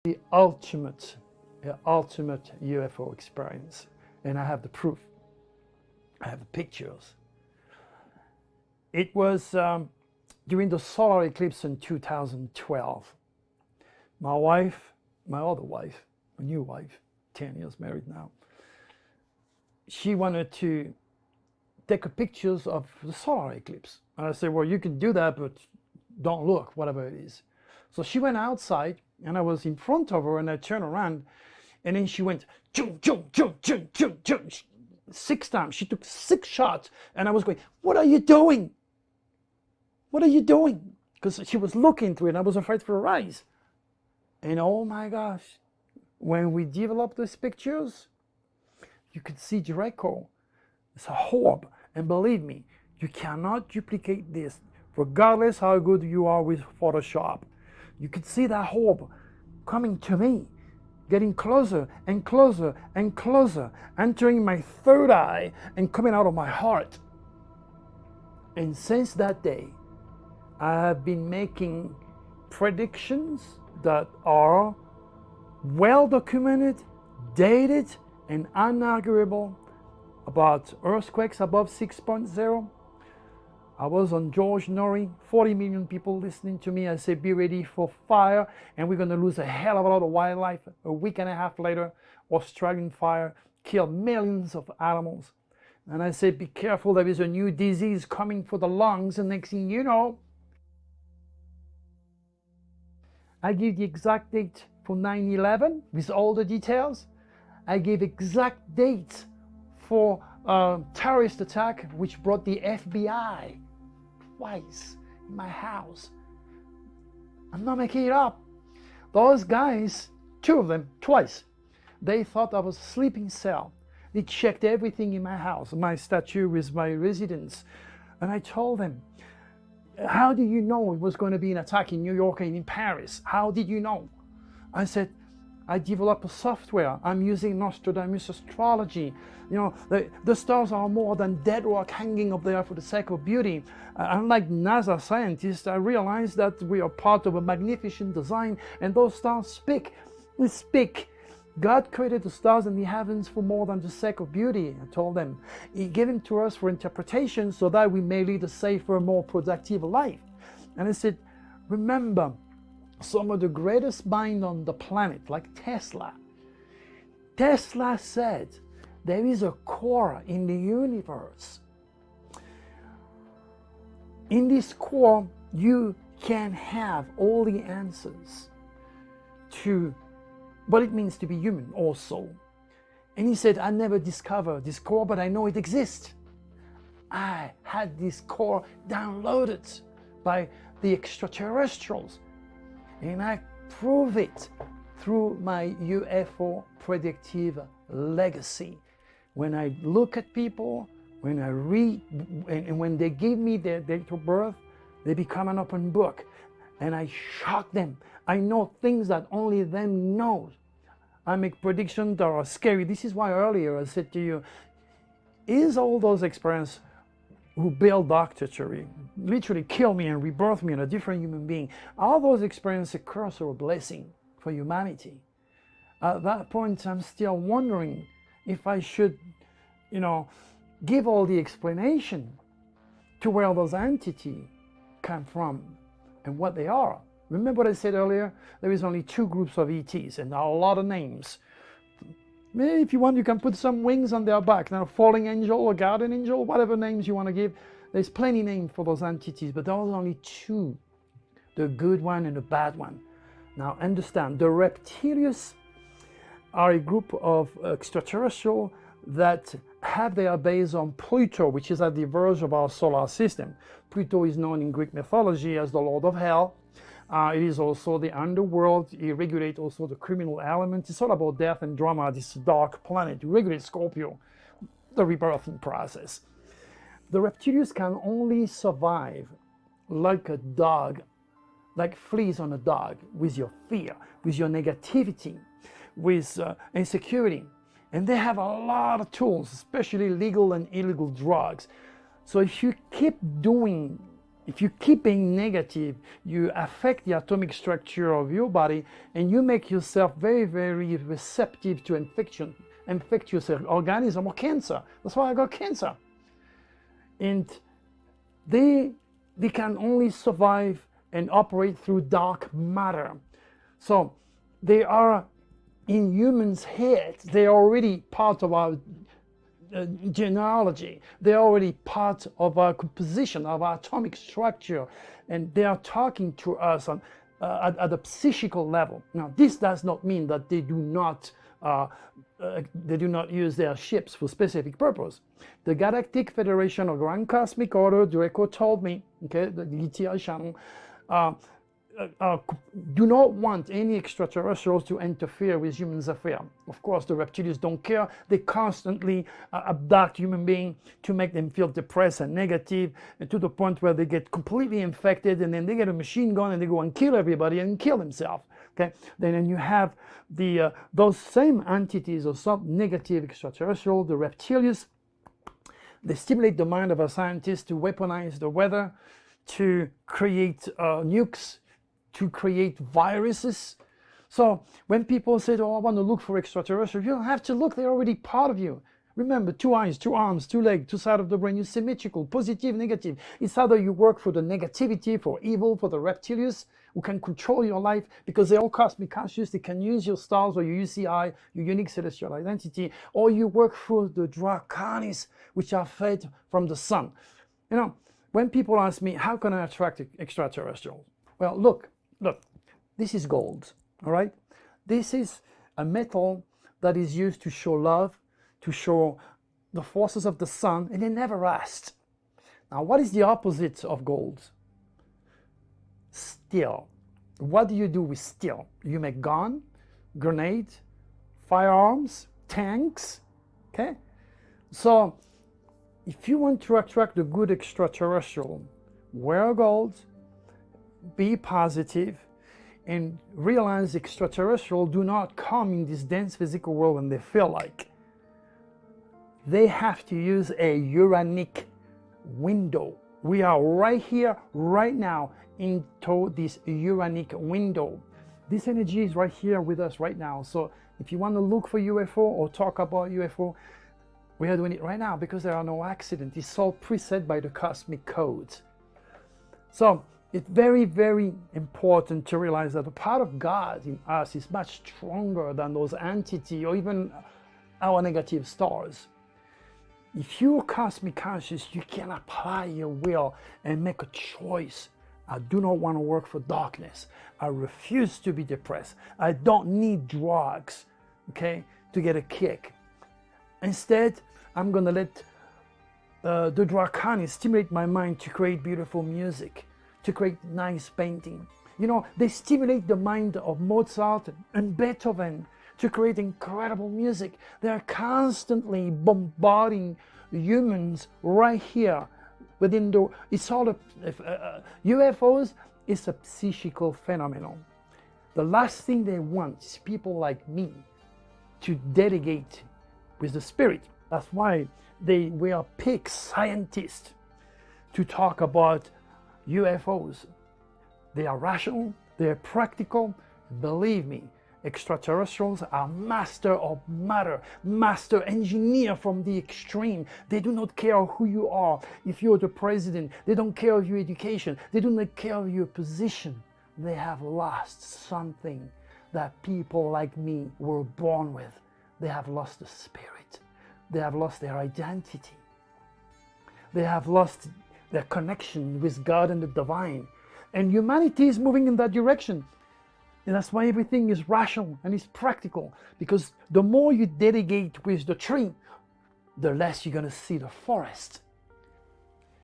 The ultimate UFO experience, and I have the proof. I have the pictures. It was during the solar eclipse in 2012. My wife, my other wife, my new wife, 10 years married now, she wanted to take pictures of the solar eclipse. And I said, well, you can do that, but don't look, whatever it is. So she went outside, and I was in front of her, and I turned around, and then she went, chum, chum, chum, chum, chum, chum, 6 times. She took 6 shots, and I was going, what are you doing? What are you doing? Because she was looking through it, and I was afraid for her eyes. And oh my gosh, when we developed these pictures, you could see Draco. It's a orb, and believe me, you cannot duplicate this, regardless how good you are with Photoshop. You could see that orb coming to me, getting closer and closer and closer, entering my third eye and coming out of my heart. And since that day, I have been making predictions that are well documented, dated, and unarguable about earthquakes above 6.0. I was on George Nori, 40 million people listening to me. I said, be ready for fire, and we're going to lose a hell of a lot of wildlife. A week and a half later, Australian fire killed millions of animals. And I said, be careful, there is a new disease coming for the lungs, and next thing you know, I give the exact date for 9/11 with all the details. I gave exact dates for terrorist attack, which brought the FBI twice in my house. I'm not making it up. Those guys, 2 of them, twice, they thought I was a sleeping cell. They checked everything in my house, my statue with my residence. And I told them, how did you know it was going to be an attack in New York and in Paris? How did you know? I said, I developed a software. I'm using Nostradamus astrology. You know, the stars are more than dead rock hanging up there for the sake of beauty. Unlike NASA scientists, I realized that we are part of a magnificent design, and those stars speak. They speak. God created the stars and the heavens for more than the sake of beauty, I told them. He gave them to us for interpretation so that we may lead a safer, more productive life. And I said, remember, some of the greatest minds on the planet, like Tesla. Tesla said, there is a core in the universe. In this core, you can have all the answers to what it means to be human also. And he said, I never discovered this core, but I know it exists. I had this core downloaded by the extraterrestrials, and I prove it through my UFO predictive legacy. When I look at people, when I read, and when they give me their date of birth, they become an open book, and I shock them. I know things that only them know. I make predictions that are scary. This is why earlier I said to you, is all those experiences who build doctorate, literally kill me and rebirth me in a different human being, are those experiences a curse or a blessing for humanity? At that point, I'm still wondering if I should, give all the explanation to where those entities come from and what they are. Remember what I said earlier? There is only 2 groups of ETs, and there are a lot of names. Maybe if you want, you can put some wings on their back. Now, falling angel or guardian angel, whatever names you want to give. There's plenty names for those entities, but there are only 2. The good one and the bad one. Now, understand, the reptilians are a group of extraterrestrials that have their base on Pluto, which is at the verge of our solar system. Pluto is known in Greek mythology as the Lord of Hell. It is also the underworld. It regulates also the criminal element. It's all about death and drama, this dark planet. It regulates Scorpio, the rebirthing process. The reptilians can only survive like a dog, like fleas on a dog, with your fear, with your negativity, with insecurity. And they have a lot of tools, especially legal and illegal drugs. So if you keep doing If you keep being negative, you affect the atomic structure of your body, and you make yourself very, very receptive to infectious organism or cancer. That's why I got cancer. And they can only survive and operate through dark matter. So they are in humans' heads. They're already part of our genealogy. They're already part of our composition, of our atomic structure, and they are talking to us on, at a psychical level. Now, this does not mean that they do not use their ships for specific purpose. The Galactic Federation of Grand Cosmic Order, Draco told me, okay, the GTI channel, do not want any extraterrestrials to interfere with humans' affairs. Of course, the reptilians don't care. They constantly abduct human beings to make them feel depressed and negative, and to the point where they get completely infected, and then they get a machine gun and they go and kill everybody and kill themselves. Okay, then you have the those same entities or some negative extraterrestrial, the reptilians. They stimulate the mind of a scientist to weaponize the weather, to create nukes, to create viruses. So when people say, oh, I want to look for extraterrestrials, you don't have to look, they're already part of you. Remember, 2 eyes, 2 arms, 2 legs, 2 sides of the brain, you're symmetrical, positive, negative. It's either you work for the negativity, for evil, for the reptilians, who can control your life because they're all cosmic conscious, they can use your stars or your UCI, your unique celestial identity, or you work for the Draconis, which are fed from the sun. You know, when people ask me, how can I attract extraterrestrials? Well, look, this is gold, all right? This is a metal that is used to show love, to show the forces of the sun, and they never rust. Now, what is the opposite of gold? Steel. What do you do with steel? You make gun, grenade, firearms, tanks, okay? So, if you want to attract a good extraterrestrial, wear gold, be positive, and realize extraterrestrials do not come in this dense physical world when they feel like. They have to use a uranic window. We are right here, right now, into this uranic window. This energy is right here with us right now. So if you want to look for UFO or talk about UFO, we are doing it right now because there are no accidents. It's all preset by the cosmic codes. So it's very, very important to realize that the part of God in us is much stronger than those entities or even our negative stars. If you're cosmic conscious, you can apply your will and make a choice. I do not want to work for darkness. I refuse to be depressed. I don't need drugs, okay, to get a kick. Instead, I'm going to let the Draconis stimulate my mind to create beautiful music, to create nice painting. You know, they stimulate the mind of Mozart and Beethoven to create incredible music. They're constantly bombarding humans right here within the, it's all UFOs is a psychical phenomenon. The last thing they want is people like me to delegate with the spirit. That's why we are pick scientists to talk about UFOs. They are rational, they are practical. Believe me, extraterrestrials are master of matter, master engineer from the extreme. They do not care who you are. If you're the president, they don't care of your education. They do not care of your position. They have lost something that people like me were born with. They have lost the spirit. They have lost their identity. They have lost their connection with God and the divine. And humanity is moving in that direction. And that's why everything is rational and is practical. Because the more you delegate with the tree, the less you're going to see the forest.